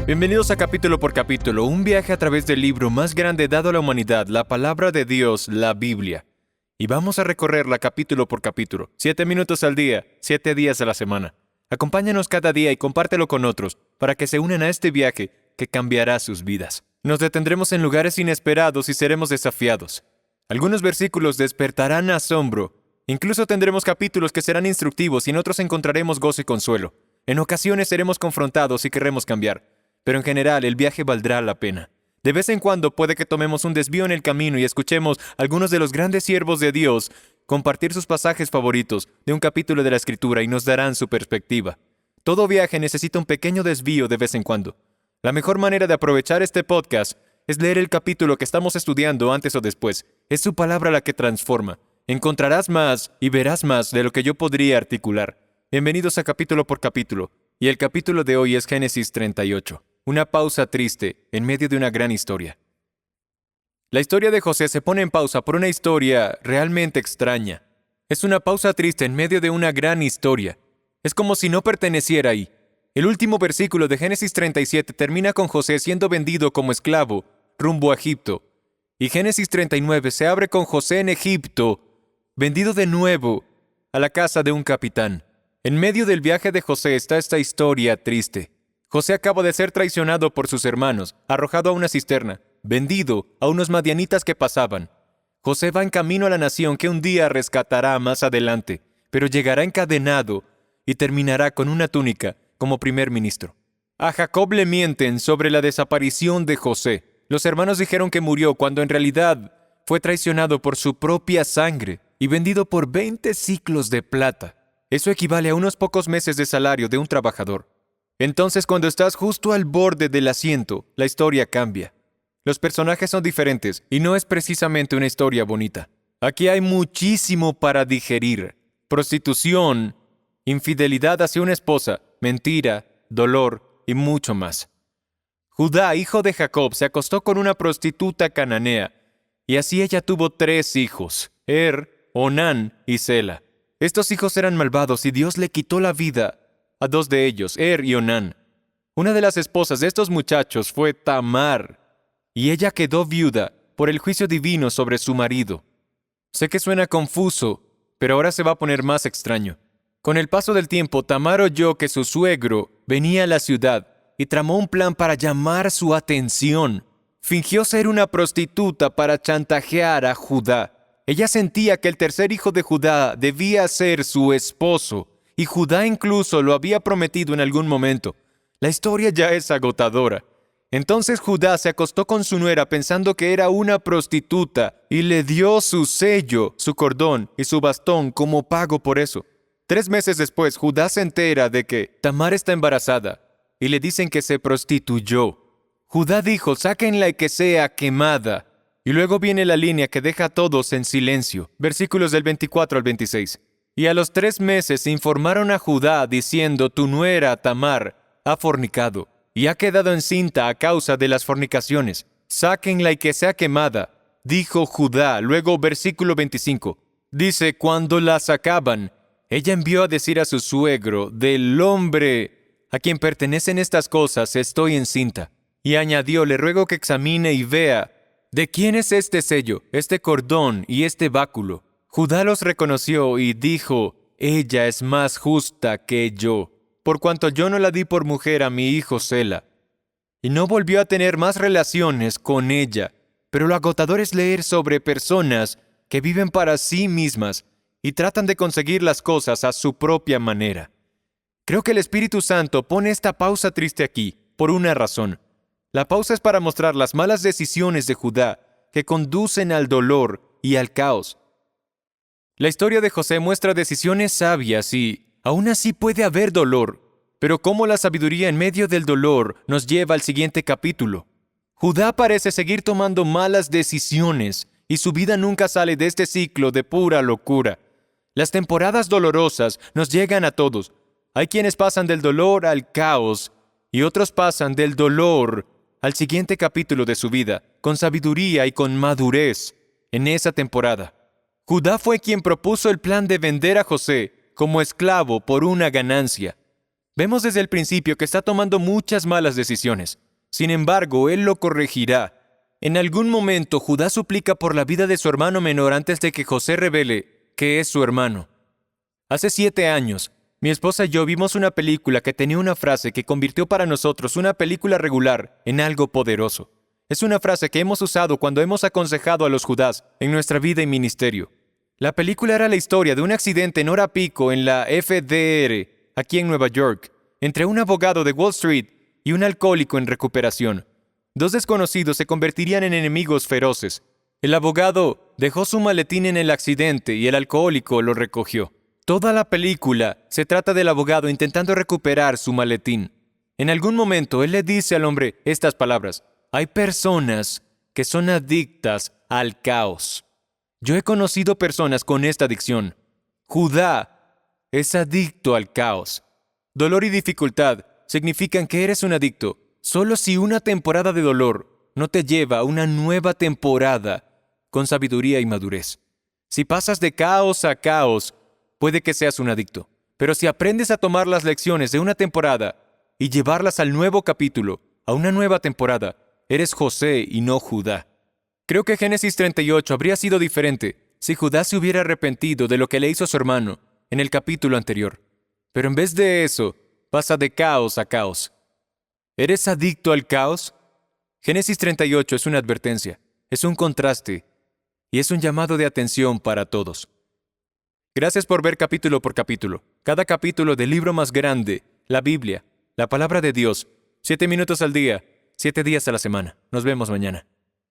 Bienvenidos a Capítulo por Capítulo, un viaje a través del libro más grande dado a la humanidad, la palabra de Dios, la Biblia. Y vamos a recorrerla capítulo por capítulo, 7 minutos al día, 7 días a la semana. Acompáñanos cada día y compártelo con otros, para que se unan a este viaje que cambiará sus vidas. Nos detendremos en lugares inesperados y seremos desafiados. Algunos versículos despertarán asombro. Incluso tendremos capítulos que serán instructivos y en otros encontraremos gozo y consuelo. En ocasiones seremos confrontados y querremos cambiar. Pero en general el viaje valdrá la pena. De vez en cuando puede que tomemos un desvío en el camino y escuchemos a algunos de los grandes siervos de Dios compartir sus pasajes favoritos de un capítulo de la Escritura y nos darán su perspectiva. Todo viaje necesita un pequeño desvío de vez en cuando. La mejor manera de aprovechar este podcast es leer el capítulo que estamos estudiando antes o después. Es su palabra la que transforma. Encontrarás más y verás más de lo que yo podría articular. Bienvenidos a Capítulo por Capítulo. Y el capítulo de hoy es Génesis 38. Una pausa triste en medio de una gran historia. La historia de José se pone en pausa por una historia realmente extraña. Es una pausa triste en medio de una gran historia. Es como si no perteneciera ahí. El último versículo de Génesis 37 termina con José siendo vendido como esclavo rumbo a Egipto. Y Génesis 39 se abre con José en Egipto, vendido de nuevo a la casa de un capitán. En medio del viaje de José está esta historia triste. José acaba de ser traicionado por sus hermanos, arrojado a una cisterna, vendido a unos madianitas que pasaban. José va en camino a la nación que un día rescatará más adelante, pero llegará encadenado y terminará con una túnica como primer ministro. A Jacob le mienten sobre la desaparición de José. Los hermanos dijeron que murió cuando en realidad fue traicionado por su propia sangre y vendido por 20 siclos de plata. Eso equivale a unos pocos meses de salario de un trabajador. Entonces, cuando estás justo al borde del asiento, la historia cambia. Los personajes son diferentes y no es precisamente una historia bonita. Aquí hay muchísimo para digerir. Prostitución, infidelidad hacia una esposa, mentira, dolor y mucho más. Judá, hijo de Jacob, se acostó con una prostituta cananea y así ella tuvo 3 hijos, Onán y Sela. Estos hijos eran malvados y Dios le quitó la vida a 2 de ellos, y Onán. Una de las esposas de estos muchachos fue Tamar, y ella quedó viuda por el juicio divino sobre su marido. Sé que suena confuso, pero ahora se va a poner más extraño. Con el paso del tiempo, Tamar oyó que su suegro venía a la ciudad y tramó un plan para llamar su atención. Fingió ser una prostituta para chantajear a Judá. Ella sentía que el tercer hijo de Judá debía ser su esposo, y Judá incluso lo había prometido en algún momento. La historia ya es agotadora. Entonces Judá se acostó con su nuera pensando que era una prostituta y le dio su sello, su cordón y su bastón como pago por eso. 3 meses después, Judá se entera de que Tamar está embarazada y le dicen que se prostituyó. Judá dijo, sáquenla y que sea quemada. Y luego viene la línea que deja a todos en silencio. Versículos del 24 al 26. Y a los 3 meses informaron a Judá diciendo, tu nuera Tamar ha fornicado y ha quedado encinta a causa de las fornicaciones. Sáquenla y que sea quemada, dijo Judá. Luego versículo 25. Dice, cuando la sacaban, ella envió a decir a su suegro, del hombre a quien pertenecen estas cosas estoy encinta. Y añadió, le ruego que examine y vea, ¿de quién es este sello, este cordón y este báculo? Judá los reconoció y dijo, ella es más justa que yo, por cuanto yo no la di por mujer a mi hijo Sela. Y no volvió a tener más relaciones con ella. Pero lo agotador es leer sobre personas que viven para sí mismas y tratan de conseguir las cosas a su propia manera. Creo que el Espíritu Santo pone esta pausa triste aquí, por una razón. La pausa es para mostrar las malas decisiones de Judá que conducen al dolor y al caos. La historia de José muestra decisiones sabias y, aún así puede haber dolor, pero cómo la sabiduría en medio del dolor nos lleva al siguiente capítulo. Judá parece seguir tomando malas decisiones y su vida nunca sale de este ciclo de pura locura. Las temporadas dolorosas nos llegan a todos. Hay quienes pasan del dolor al caos y otros pasan del dolor al siguiente capítulo de su vida, con sabiduría y con madurez en esa temporada. Judá fue quien propuso el plan de vender a José como esclavo por una ganancia. Vemos desde el principio que está tomando muchas malas decisiones. Sin embargo, él lo corregirá. En algún momento, Judá suplica por la vida de su hermano menor antes de que José revele que es su hermano. Hace 7 años, mi esposa y yo vimos una película que tenía una frase que convirtió para nosotros una película regular en algo poderoso. Es una frase que hemos usado cuando hemos aconsejado a los Judás en nuestra vida y ministerio. La película era la historia de un accidente en hora pico en la FDR, aquí en Nueva York, entre un abogado de Wall Street y un alcohólico en recuperación. 2 desconocidos se convertirían en enemigos feroces. El abogado dejó su maletín en el accidente y el alcohólico lo recogió. Toda la película se trata del abogado intentando recuperar su maletín. En algún momento él le dice al hombre estas palabras: hay personas que son adictas al caos. Yo he conocido personas con esta adicción. Judá es adicto al caos. Dolor y dificultad significan que eres un adicto. Solo si una temporada de dolor no te lleva a una nueva temporada con sabiduría y madurez. Si pasas de caos a caos, puede que seas un adicto. Pero si aprendes a tomar las lecciones de una temporada y llevarlas al nuevo capítulo, a una nueva temporada, eres José y no Judá. Creo que Génesis 38 habría sido diferente si Judá se hubiera arrepentido de lo que le hizo a su hermano en el capítulo anterior. Pero en vez de eso, pasa de caos a caos. ¿Eres adicto al caos? Génesis 38 es una advertencia, es un contraste y es un llamado de atención para todos. Gracias por ver capítulo por capítulo. Cada capítulo del libro más grande, la Biblia, la palabra de Dios, 7 minutos al día, 7 días a la semana. Nos vemos mañana.